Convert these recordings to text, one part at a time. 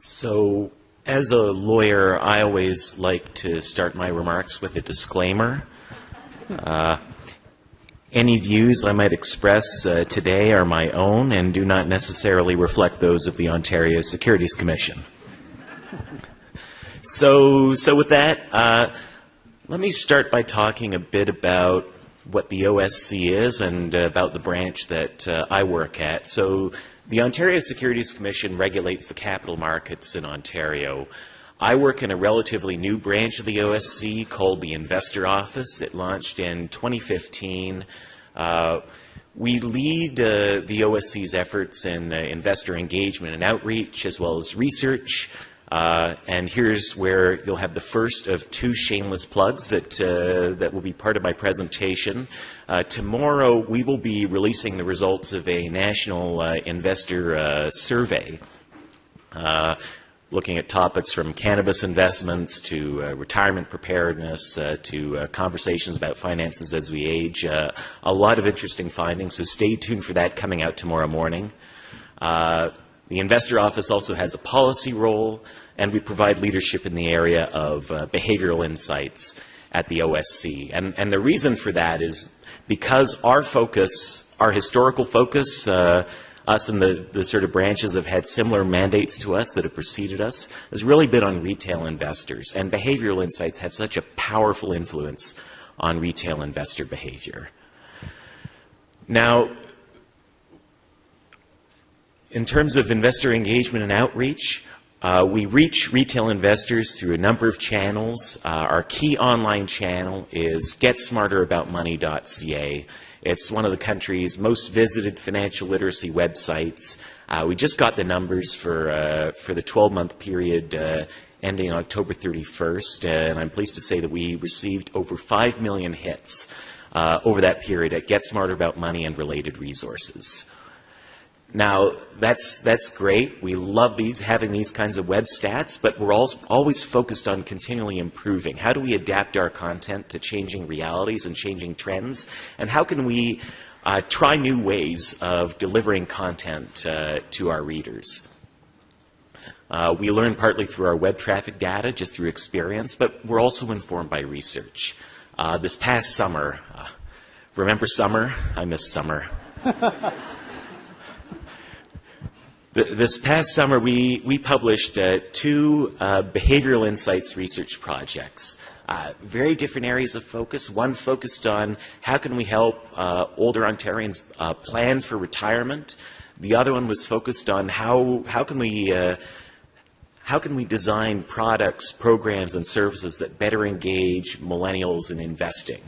So, as a lawyer, I always like to start my remarks with a disclaimer. Any views I might express today are my own and do not necessarily reflect those of the Ontario Securities Commission. So with that, let me start by talking a bit about what the OSC is and about the branch that I work at. So, the Ontario Securities Commission regulates the capital markets in Ontario. I work in a relatively new branch of the OSC called the Investor Office. It launched in 2015. We lead the OSC's efforts in investor engagement and outreach, as well as research. And here's where you'll have the first of two shameless plugs that will be part of my presentation. Tomorrow, we will be releasing the results of a national investor survey looking at topics from cannabis investments to retirement preparedness to conversations about finances as we age. A lot of interesting findings, so stay tuned for that coming out tomorrow morning. The Investor Office also has a policy role, and we provide leadership in the area of behavioral insights at the OSC. And the reason for that is because our focus, our historical focus, us and the sort of branches have had similar mandates to us that have preceded us, has really been on retail investors. And behavioral insights have such a powerful influence on retail investor behavior. Now, in terms of investor engagement and outreach, we reach retail investors through a number of channels. Our key online channel is GetSmarterAboutMoney.ca. It's one of the country's most visited financial literacy websites. We just got the numbers for the 12-month period ending October 31st, and I'm pleased to say that we received over 5 million hits over that period at Get Smarter About Money and related resources. Now, that's great. We love having these kinds of web stats, but we're always focused on continually improving. How do we adapt our content to changing realities and changing trends? And how can we try new ways of delivering content to our readers? We learn partly through our web traffic data, just through experience, but we're also informed by research. This past summer, remember summer? I miss summer. This past summer, we published two behavioral insights research projects. Very different areas of focus. One focused on how can we help older Ontarians plan for retirement. The other one was focused on how can we design products, programs, and services that better engage millennials in investing.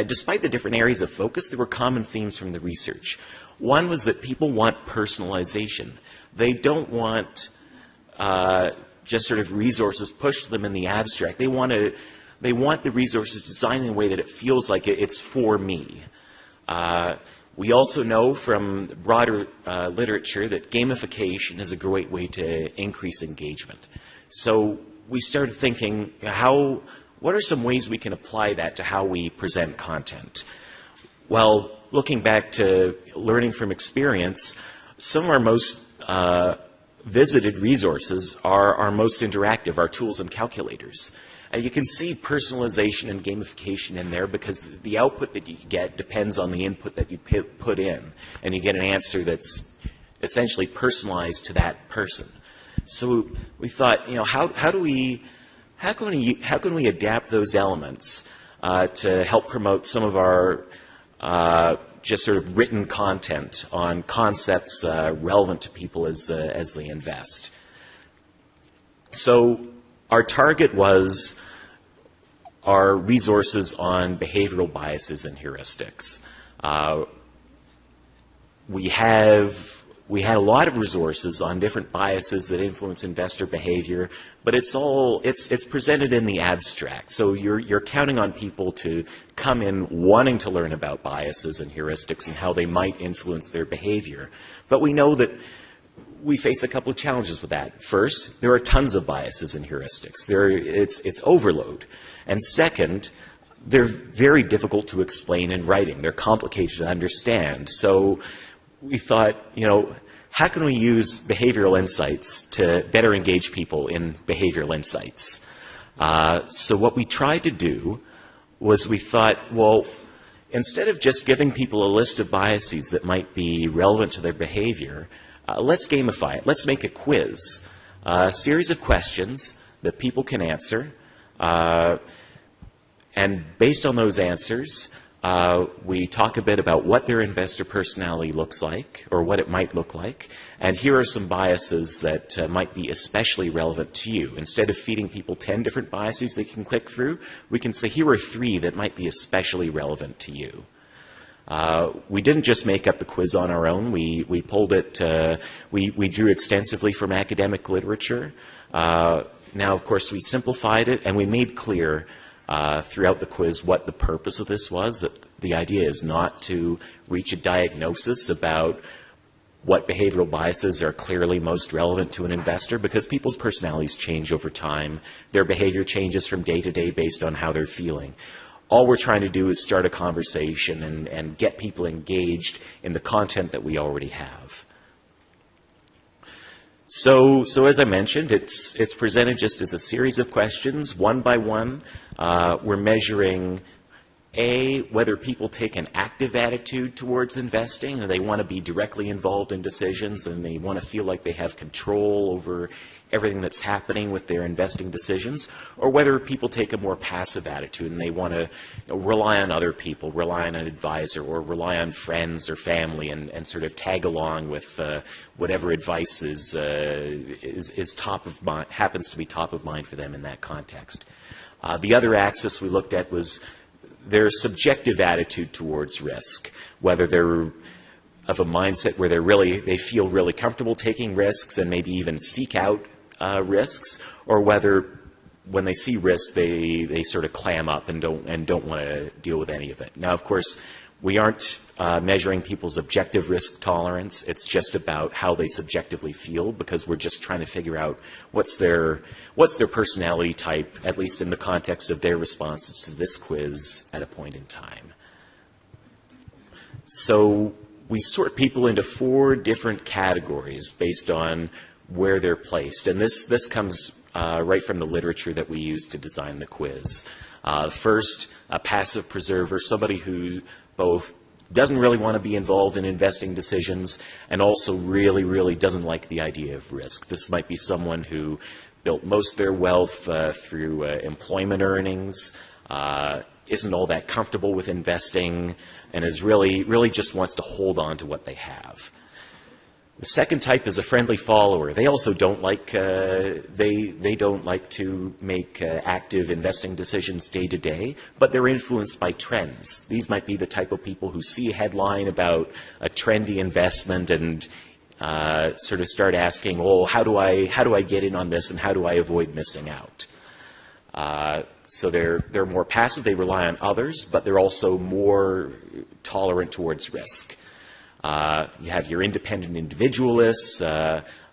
Despite the different areas of focus, there were common themes from the research. One was that people want personalization. They don't want just sort of resources pushed to them in the abstract. They want the resources designed in a way that it feels like it's for me. We also know from broader literature that gamification is a great way to increase engagement. So we started thinking, what are some ways we can apply that to how we present content? Well, looking back to learning from experience, some of our most visited resources are our most interactive, our tools and calculators. And you can see personalization and gamification in there because the output that you get depends on the input that you put in, and you get an answer that's essentially personalized to that person. So we thought, how can we adapt those elements to help promote some of our just sort of written content on concepts relevant to people as they invest. So our target was our resources on behavioral biases and heuristics. We had a lot of resources on different biases that influence investor behavior, but it's presented in the abstract. So you're counting on people to come in wanting to learn about biases and heuristics and how they might influence their behavior. But we know that we face a couple of challenges with that. First, there are tons of biases and heuristics. It's overload. And second, they're very difficult to explain in writing. They're complicated to understand. So we thought, how can we use behavioral insights to better engage people in behavioral insights? So what we tried to do was we thought, well, instead of just giving people a list of biases that might be relevant to their behavior, let's gamify it. Let's make a quiz, a series of questions that people can answer, and based on those answers, we talk a bit about what their investor personality looks like, or what it might look like, and here are some biases that might be especially relevant to you. Instead of feeding people 10 different biases they can click through, we can say here are 3 that might be especially relevant to you. We didn't just make up the quiz on our own. We pulled it, we drew extensively from academic literature. Now, of course, we simplified it, and we made clear throughout the quiz what the purpose of this was, that the idea is not to reach a diagnosis about what behavioral biases are clearly most relevant to an investor, because people's personalities change over time. Their behavior changes from day to day based on how they're feeling. All we're trying to do is start a conversation and get people engaged in the content that we already have. So as I mentioned, it's presented just as a series of questions, one by one. We're measuring, A, whether people take an active attitude towards investing, and they want to be directly involved in decisions, and they want to feel like they have control over everything that's happening with their investing decisions, or whether people take a more passive attitude and they want to rely on other people, rely on an advisor, or rely on friends or family and sort of tag along with whatever advice is top of mind, happens to be top of mind for them in that context. The other axis we looked at was their subjective attitude towards risk, whether they're of a mindset where they feel really comfortable taking risks and maybe even seek out risks, or whether when they see risks they sort of clam up and don't want to deal with any of it. Now, of course, we aren't measuring people's objective risk tolerance. It's just about how they subjectively feel, because we're just trying to figure out what's their personality type, at least in the context of their responses to this quiz at a point in time. So we sort people into 4 different categories based on where they're placed. And this comes right from the literature that we used to design the quiz. First, a passive preserver, somebody who both doesn't really want to be involved in investing decisions and also really, really doesn't like the idea of risk. This might be someone who built most of their wealth through employment earnings, isn't all that comfortable with investing, and is really just wants to hold on to what they have. The second type is a friendly follower. They also don't like they don't like to make active investing decisions day to day, but they're influenced by trends. These might be the type of people who see a headline about a trendy investment and sort of start asking, "Oh, how do I get in on this, and how do I avoid missing out?" So they're more passive. They rely on others, but they're also more tolerant towards risk. You have your independent individualists,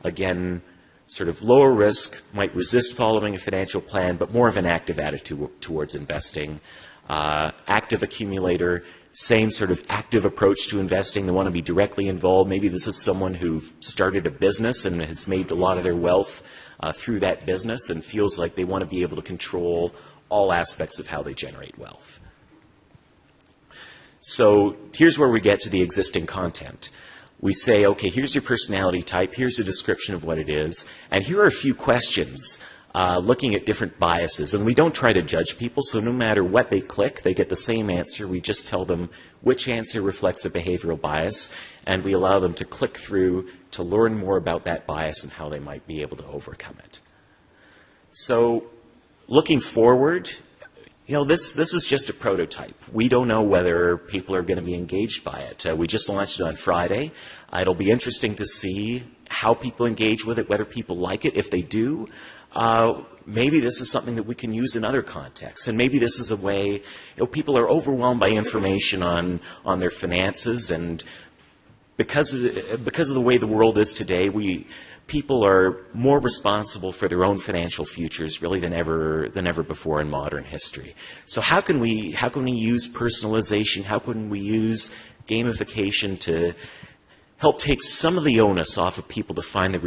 again, sort of lower risk, might resist following a financial plan, but more of an active attitude towards investing. Active accumulator, same sort of active approach to investing. They want to be directly involved. Maybe this is someone who started a business and has made a lot of their wealth through that business and feels like they want to be able to control all aspects of how they generate wealth. So here's where we get to the existing content. We say, okay, here's your personality type, here's a description of what it is, and here are a few questions looking at different biases. And we don't try to judge people, so no matter what they click, they get the same answer. We just tell them which answer reflects a behavioral bias, and we allow them to click through to learn more about that bias and how they might be able to overcome it. So looking forward, this is just a prototype. We don't know whether people are going to be engaged by it. We just launched it on Friday. It'll be interesting to see how people engage with it, whether people like it. If they do, maybe this is something that we can use in other contexts. And maybe this is a way, people are overwhelmed by information on their finances, and because of the way the world is today, people are more responsible for their own financial futures really than ever before in modern history. So how can we use personalization? How can we use gamification to help take some of the onus off of people to find the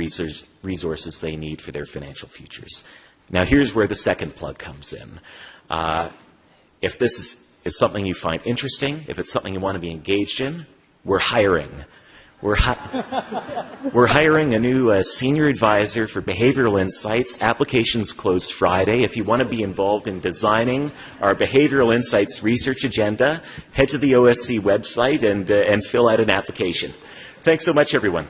resources they need for their financial futures. Now, here's where the second plug comes in. If this is something you find interesting, if it's something you want to be engaged in, we're hiring. We're hiring a new senior advisor for behavioral insights. Applications close Friday. If you want to be involved in designing our behavioral insights research agenda, head to the OSC website and fill out an application. Thanks so much, everyone.